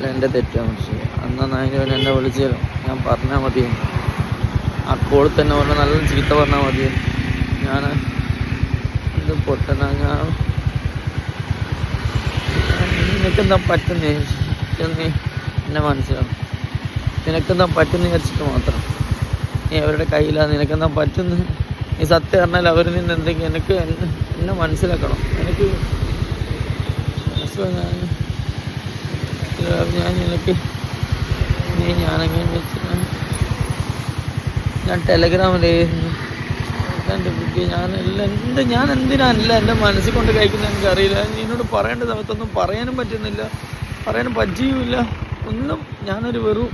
അല്ല എൻ്റെ തെറ്റാണ്. പക്ഷേ അന്ന് അതിന് എന്നെ വിളിച്ച് ഞാൻ പറഞ്ഞാൽ മതി. ആ കോളിൽ തന്നെ പറഞ്ഞാൽ നല്ല ചീത്ത പറഞ്ഞാൽ മതി. ഞാൻ എന്ത് പൊട്ടനാ ഞാൻ. നിനക്കെന്താ പറ്റുന്നേ നീ എന്നെ മനസ്സിലാവും. നിനക്കെന്താ പറ്റുന്ന വിചാരിച്ചിട്ട് മാത്രം നീ അവരുടെ കയ്യിലാണ്. നിനക്കെന്താ പറ്റുന്നു നീ സത്യം പറഞ്ഞാൽ അവർ നിന്ന് എന്തെങ്കിലും എനിക്ക് എന്നെ മനസ്സിലാക്കണം. എനിക്ക് ഞാൻ നിനക്ക് ഞാനെങ്ങനെ വെച്ച് ഞാൻ ടെലഗ്രാമിൽ എൻ്റെ ബുദ്ധി ഞാൻ എന്തിനാണില്ല എൻ്റെ മനസ്സിൽ കൊണ്ട് കഴിക്കുന്നത് എനിക്കറിയില്ല. എന്നോട് പറയേണ്ട സമയത്തൊന്നും പറയാനും പറ്റുന്നില്ല, പറയാനും പറ്റിയുമില്ല ഒന്നും. ഞാനൊരു വെറും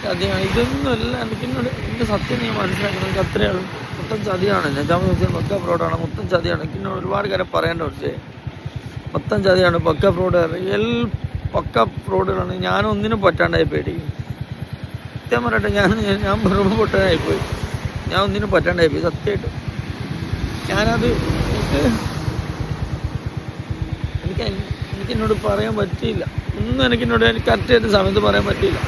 ചതിയാണ്. ഇതൊന്നുമല്ല എനിക്കെന്നോട് എൻ്റെ സത്യം നീ മനസ്സിലാക്കണം. എനിക്ക് അത്രയേ ഉള്ളൂ. മൊത്തം ചതിയാണ്. ഞാൻ പക്ക ഫ്രോഡാണ്, മൊത്തം ചതിയാണ്. എനിക്കെന്നോട് ഒരുപാട് കാര്യം പറയേണ്ട. പക്ഷേ മൊത്തം ചതിയാണ്, പക്ക ഫ്രോഡ്, റിയൽ പക്ക ഫ്രോഡുകളാണ്. ഞാനൊന്നിനും പറ്റാണ്ടായി പേടി. സത്യം പറയട്ടെ, ഞാൻ വെറുതെ പൊട്ടനായിപ്പോയി. ഞാൻ ഒന്നിനും പറ്റാണ്ടായിപ്പോയി സത്യമായിട്ട്. ഞാനത് എനിക്കെന്നോട് പറയാൻ പറ്റിയില്ല ഒന്നും. എനിക്കെന്നോട് കറക്റ്റ് ആയിട്ട് സമയത്ത് പറയാൻ പറ്റിയില്ല.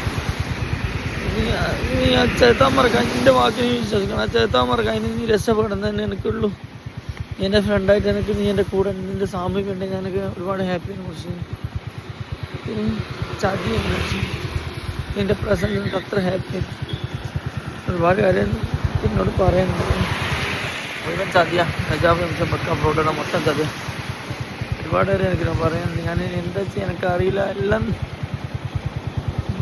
നീ ആ ചേത്താൻ മറക്കാൻ എൻ്റെ വാക്കിനെ വിശ്വസിക്കണം. ആ ചേത്താൻ മറക്കാൻ നീ രക്ഷപ്പെടുന്നത് തന്നെ എനിക്കുള്ളൂ. എൻ്റെ ഫ്രണ്ടായിട്ട് എനിക്ക് നീ എൻ്റെ കൂടെ നിൻ്റെ സാമീപ്യം ഉണ്ടെങ്കിൽ എനിക്ക് ഒരുപാട് ഹാപ്പിയാണ്. കുറച്ച് ചതിയാണ്, കുറച്ച് നിൻ്റെ പ്രസൻറ്റ് എനിക്ക് അത്ര ഹാപ്പി. ഒരുപാട് കാര്യം എന്നോട് പറയാനുണ്ട്. മുഴുവൻ ചതിയാ. നജാബ് നിമിഷം പക്ക ഫ്രോഡാണ്, മൊത്തം ചതിയ. ഒരുപാട് കാര്യം എനിക്ക് പറയാനുണ്ട്. ഞാൻ എന്താ ചെയ്യാൻ എനിക്കറിയില്ല. എല്ലാം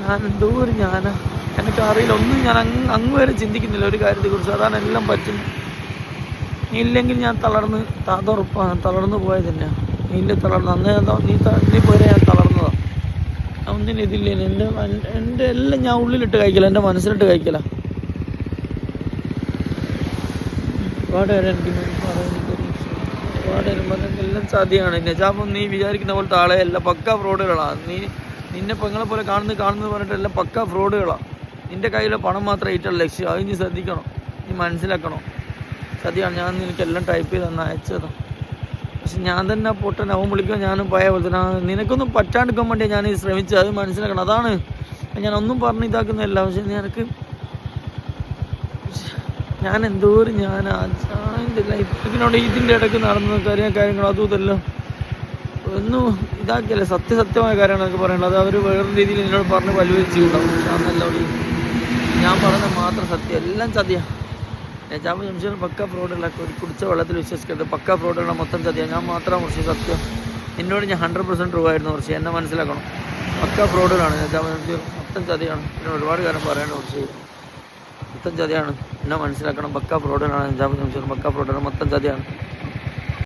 ഞാൻ എന്തോ ഒരു ഞാനാ, എനിക്കറിയില്ല ഒന്നും. ഞാൻ അങ്ങ് വരെ ചിന്തിക്കുന്നില്ല ഒരു കാര്യത്തെക്കുറിച്ച്. അതാണ് എല്ലാം പറ്റുന്നത്. നീ ഇല്ലെങ്കിൽ ഞാൻ അതുറപ്പാണ് തളർന്നു പോയത് തന്നെയാണ്. നീ ഇല്ല തളർന്നു അന്നേ നീ പോരെ ഞാൻ തളർന്നതാണ്. ഞാൻ ഒന്നിനും ഇതില്ല. എൻ്റെ എല്ലാം ഞാൻ ഉള്ളിലിട്ട് കഴിക്കില്ല, എൻ്റെ മനസ്സിലിട്ട് കഴിക്കില്ല. ഒരുപാട് കാര്യം എനിക്ക് ഒരുപാട് കാര്യം പറഞ്ഞാൽ എല്ലാം ചതിയാണ്. നജാബും നീ വിചാരിക്കുന്ന പോലത്തെ ആളെ അല്ല, പക്ക ഫ്രോഡുകളാണ്. നിന്നെ പെങ്ങളെ പോലെ കാണുന്നത് പറഞ്ഞിട്ട് എല്ലാം പക്ക ഫ്രോഡുകളാണ്. നിൻ്റെ കയ്യിലെ പണം മാത്രം ഏറ്റവും ലക്ഷ്യം. അത് നീ ശ്രദ്ധിക്കണം, നീ മനസ്സിലാക്കണം. ചതിയാണ്. ഞാൻ നിനക്കെല്ലാം ടൈപ്പ് ചെയ്ത് തന്നെ അയച്ചതാണ്. പക്ഷെ ഞാൻ തന്നെ പൊട്ടൻ. അവൻ വിളിക്കുക ഞാനും പഴയ പോലെ തന്നെ. നിനക്കൊന്നും പറ്റാണ്ടിരിക്കാൻ വേണ്ടിയാണ് ഞാൻ ശ്രമിച്ചത്. അത് മനസ്സിലാക്കണം. അതാണ് ഞാനൊന്നും പറഞ്ഞ് ഇതാക്കുന്നില്ല. പക്ഷെ നിനക്ക് ഞാൻ എന്തോരം ഞാൻ എൻ്റെ ലൈഫിനോട് ഇതിൻ്റെ ഇടയ്ക്ക് നടന്ന കാര്യങ്ങളും അതും ഇതെല്ലാം ഒന്നും ഇതാക്കിയല്ലേ. സത്യമായ കാര്യമാണ് എനിക്ക് പറയുന്നത്. അത് അവർ വേറെ രീതിയിൽ എന്നോട് പറഞ്ഞ് വലുവരിച്ചുണ്ടാവും. ഞാൻ പറഞ്ഞത് മാത്രം സത്യം, എല്ലാം ചതിയാണ്. നജാബ് ജംഷീർ പക്ക ഫ്രോഡുള്ള കുടിച്ച വെള്ളത്തിൽ വിശ്വസിക്കരുത്. പക്ക ഫ്രോഡുള്ള മൊത്തം ചതിയാണ്. ഞാൻ മാത്രം കുറച്ച് സത്യം. എന്നോട് ഞാൻ 100% ട്രൂ ആയിരുന്നു. കുറച്ച് എന്നെ മനസ്സിലാക്കണം. പക്ക ഫ്രോഡുകളാണ് നജാബ് ജംഷീർ, മൊത്തം ചതിയാണ്. പിന്നെ ഒരുപാട് കാര്യം പറയേണ്ട. കുറച്ച് മൊത്തം ചതിയാണ്. എന്നെ മനസ്സിലാക്കണം. പക്ക ഫ്രോഡുകളാണ് നജാബ് ജംഷീർ, പക്ക ഫ്രോഡുകൾ മൊത്തം ചതിയാണ്.